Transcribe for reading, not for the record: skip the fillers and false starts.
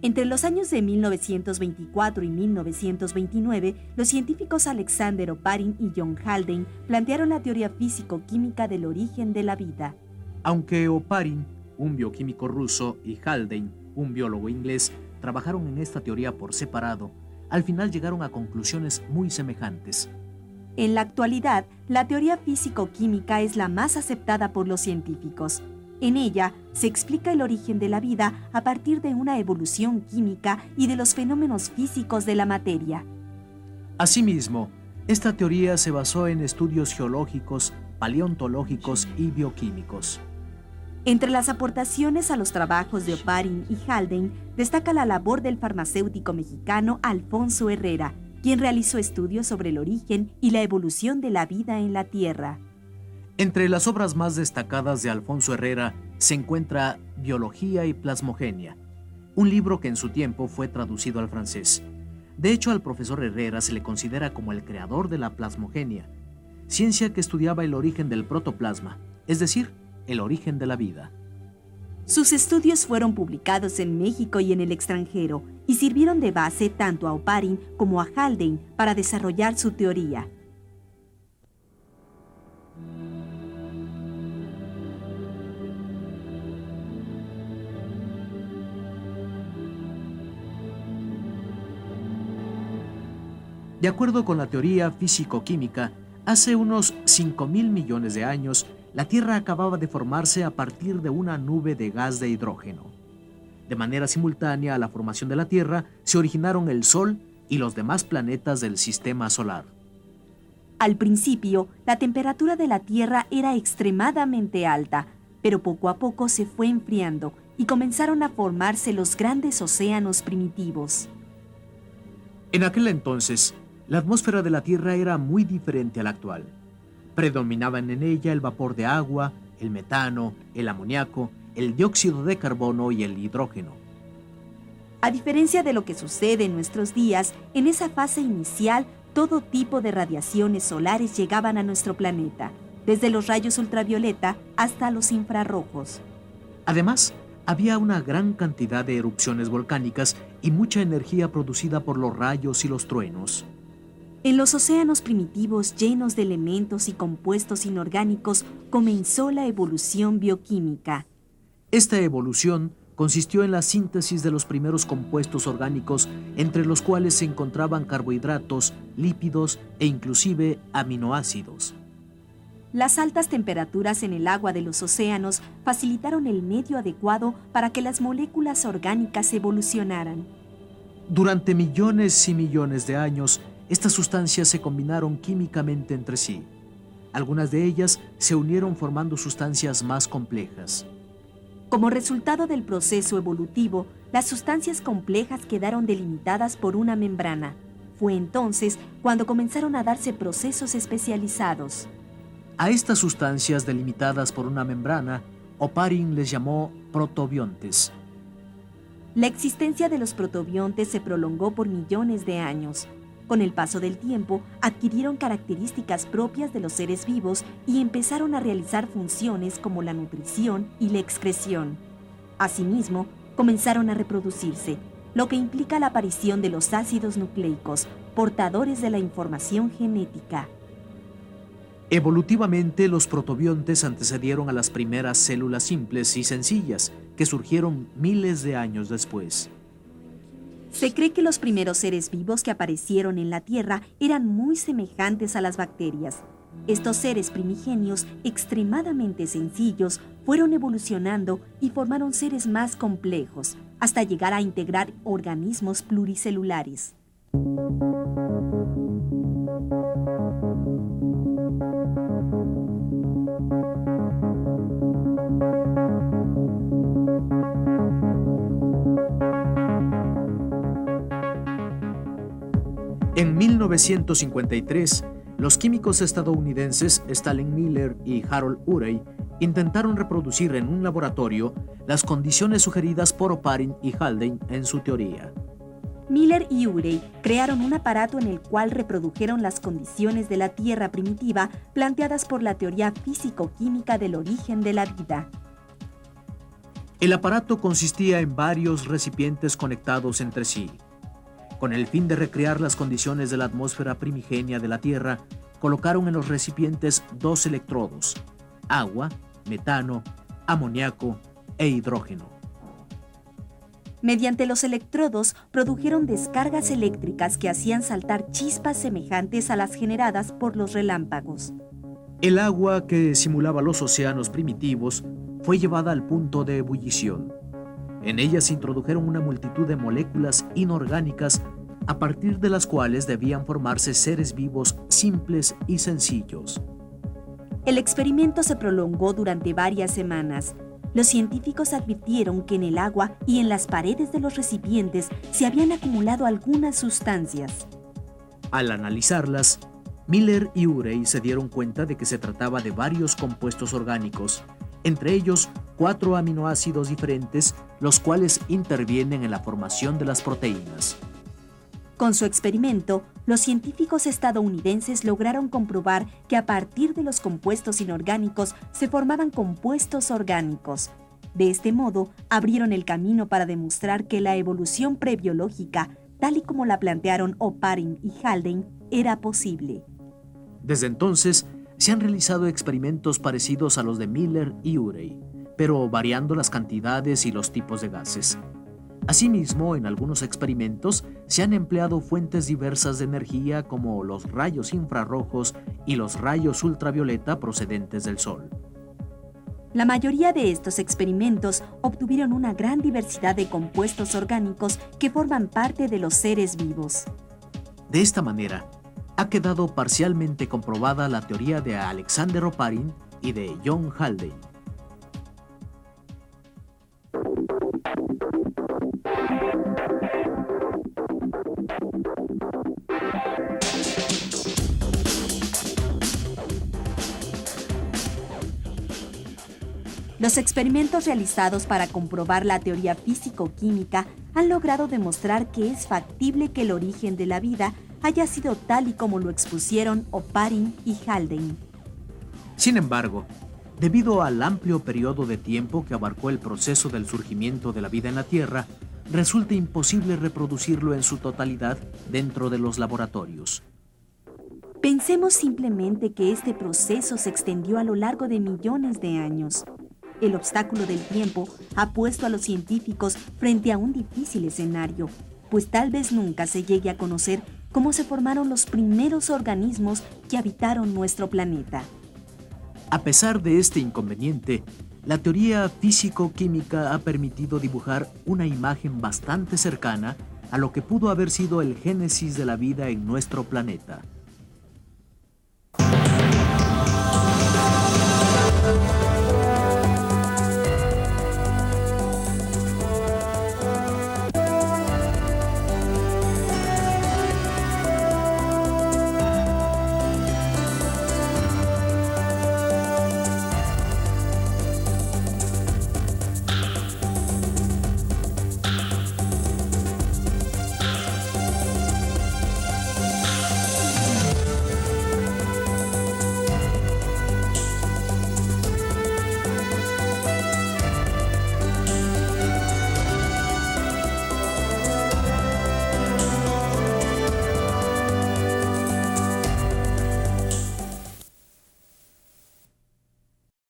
Entre los años de 1924 y 1929, los científicos Alexander Oparin y John Haldane plantearon la teoría físico-química del origen de la vida. Aunque Oparin, un bioquímico ruso, y Haldane, un biólogo inglés, trabajaron en esta teoría por separado, al final llegaron a conclusiones muy semejantes. En la actualidad, la teoría físico-química es la más aceptada por los científicos. En ella se explica el origen de la vida a partir de una evolución química y de los fenómenos físicos de la materia. Asimismo, esta teoría se basó en estudios geológicos, paleontológicos y bioquímicos. Entre las aportaciones a los trabajos de Oparin y Haldane destaca la labor del farmacéutico mexicano Alfonso Herrera, quien realizó estudios sobre el origen y la evolución de la vida en la Tierra. Entre las obras más destacadas de Alfonso Herrera se encuentra Biología y Plasmogenia, un libro que en su tiempo fue traducido al francés. De hecho, al profesor Herrera se le considera como el creador de la plasmogenia, ciencia que estudiaba el origen del protoplasma, es decir, el origen de la vida. Sus estudios fueron publicados en México y en el extranjero y sirvieron de base tanto a Oparin como a Haldane para desarrollar su teoría. De acuerdo con la teoría físico-química, hace unos 5.000 millones de años, la Tierra acababa de formarse a partir de una nube de gas de hidrógeno. De manera simultánea a la formación de la Tierra, se originaron el Sol y los demás planetas del Sistema Solar. Al principio, la temperatura de la Tierra era extremadamente alta, pero poco a poco se fue enfriando y comenzaron a formarse los grandes océanos primitivos. En aquel entonces, la atmósfera de la Tierra era muy diferente a la actual. Predominaban en ella el vapor de agua, el metano, el amoníaco, el dióxido de carbono y el hidrógeno. A diferencia de lo que sucede en nuestros días, en esa fase inicial, todo tipo de radiaciones solares llegaban a nuestro planeta, desde los rayos ultravioleta hasta los infrarrojos. Además, había una gran cantidad de erupciones volcánicas y mucha energía producida por los rayos y los truenos. En los océanos primitivos llenos de elementos y compuestos inorgánicos comenzó la evolución bioquímica. Esta evolución consistió en la síntesis de los primeros compuestos orgánicos, entre los cuales se encontraban carbohidratos, lípidos e inclusive aminoácidos. Las altas temperaturas en el agua de los océanos facilitaron el medio adecuado para que las moléculas orgánicas evolucionaran. Durante millones y millones de años, estas sustancias se combinaron químicamente entre sí. Algunas de ellas se unieron formando sustancias más complejas. Como resultado del proceso evolutivo, las sustancias complejas quedaron delimitadas por una membrana. Fue entonces cuando comenzaron a darse procesos especializados. A estas sustancias delimitadas por una membrana, Oparin les llamó protobiontes. La existencia de los protobiontes se prolongó por millones de años. Con el paso del tiempo, adquirieron características propias de los seres vivos y empezaron a realizar funciones como la nutrición y la excreción. Asimismo, comenzaron a reproducirse, lo que implica la aparición de los ácidos nucleicos, portadores de la información genética. Evolutivamente, los protobiontes antecedieron a las primeras células simples y sencillas, que surgieron miles de años después. Se cree que los primeros seres vivos que aparecieron en la Tierra eran muy semejantes a las bacterias. Estos seres primigenios, extremadamente sencillos, fueron evolucionando y formaron seres más complejos, hasta llegar a integrar organismos pluricelulares. En 1953, los químicos estadounidenses Stanley Miller y Harold Urey intentaron reproducir en un laboratorio las condiciones sugeridas por Oparin y Haldane en su teoría. Miller y Urey crearon un aparato en el cual reprodujeron las condiciones de la Tierra primitiva planteadas por la teoría físico-química del origen de la vida. El aparato consistía en varios recipientes conectados entre sí. Con el fin de recrear las condiciones de la atmósfera primigenia de la Tierra, colocaron en los recipientes 2 electrodos: agua, metano, amoníaco e hidrógeno. Mediante los electrodos produjeron descargas eléctricas que hacían saltar chispas semejantes a las generadas por los relámpagos. El agua, que simulaba los océanos primitivos, fue llevada al punto de ebullición. En ella se introdujeron una multitud de moléculas inorgánicas a partir de las cuales debían formarse seres vivos simples y sencillos. El experimento se prolongó durante varias semanas. Los científicos advirtieron que en el agua y en las paredes de los recipientes se habían acumulado algunas sustancias. Al analizarlas, Miller y Urey se dieron cuenta de que se trataba de varios compuestos orgánicos, entre ellos 4 aminoácidos diferentes, los cuales intervienen en la formación de las proteínas. Con su experimento, los científicos estadounidenses lograron comprobar que a partir de los compuestos inorgánicos se formaban compuestos orgánicos. De este modo, abrieron el camino para demostrar que la evolución prebiológica, tal y como la plantearon Oparin y Haldane, era posible. Desde entonces, se han realizado experimentos parecidos a los de Miller y Urey, pero variando las cantidades y los tipos de gases. Asimismo, en algunos experimentos se han empleado fuentes diversas de energía como los rayos infrarrojos y los rayos ultravioleta procedentes del Sol. La mayoría de estos experimentos obtuvieron una gran diversidad de compuestos orgánicos que forman parte de los seres vivos. De esta manera, ha quedado parcialmente comprobada la teoría de Alexander Oparin y de John Haldane. Los experimentos realizados para comprobar la teoría físico-química han logrado demostrar que es factible que el origen de la vida haya sido tal y como lo expusieron Oparin y Haldane. Sin embargo, debido al amplio periodo de tiempo que abarcó el proceso del surgimiento de la vida en la Tierra, resulta imposible reproducirlo en su totalidad dentro de los laboratorios. Pensemos simplemente que este proceso se extendió a lo largo de millones de años. El obstáculo del tiempo ha puesto a los científicos frente a un difícil escenario, pues tal vez nunca se llegue a conocer cómo se formaron los primeros organismos que habitaron nuestro planeta. A pesar de este inconveniente, la teoría físico-química ha permitido dibujar una imagen bastante cercana a lo que pudo haber sido el génesis de la vida en nuestro planeta.